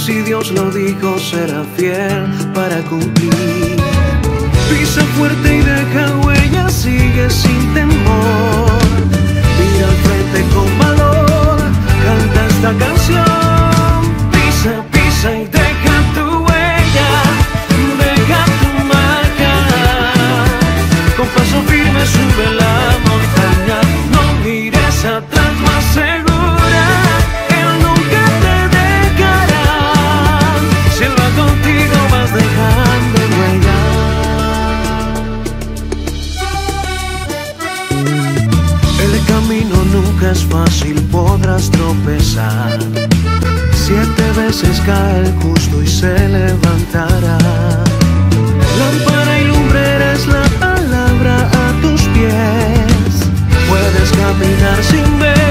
Si Dios lo dijo, será fiel para cumplir. Pisa fuerte y deja huella, sigue sin temor. Mira al frente con valor, canta esta canción. Pisa, pisa y deja tu huella, deja tu marca. Con paso firme sube la montaña, no mires atrás, más segura. Él nunca te dejará, si Él va contigo vas dejando huella. El camino nunca es fácil, podrás tropezar. 7 veces cae el justo y se levantará. Lámpara y lumbrera es la palabra a tus pies. Puedes caminar sin ver.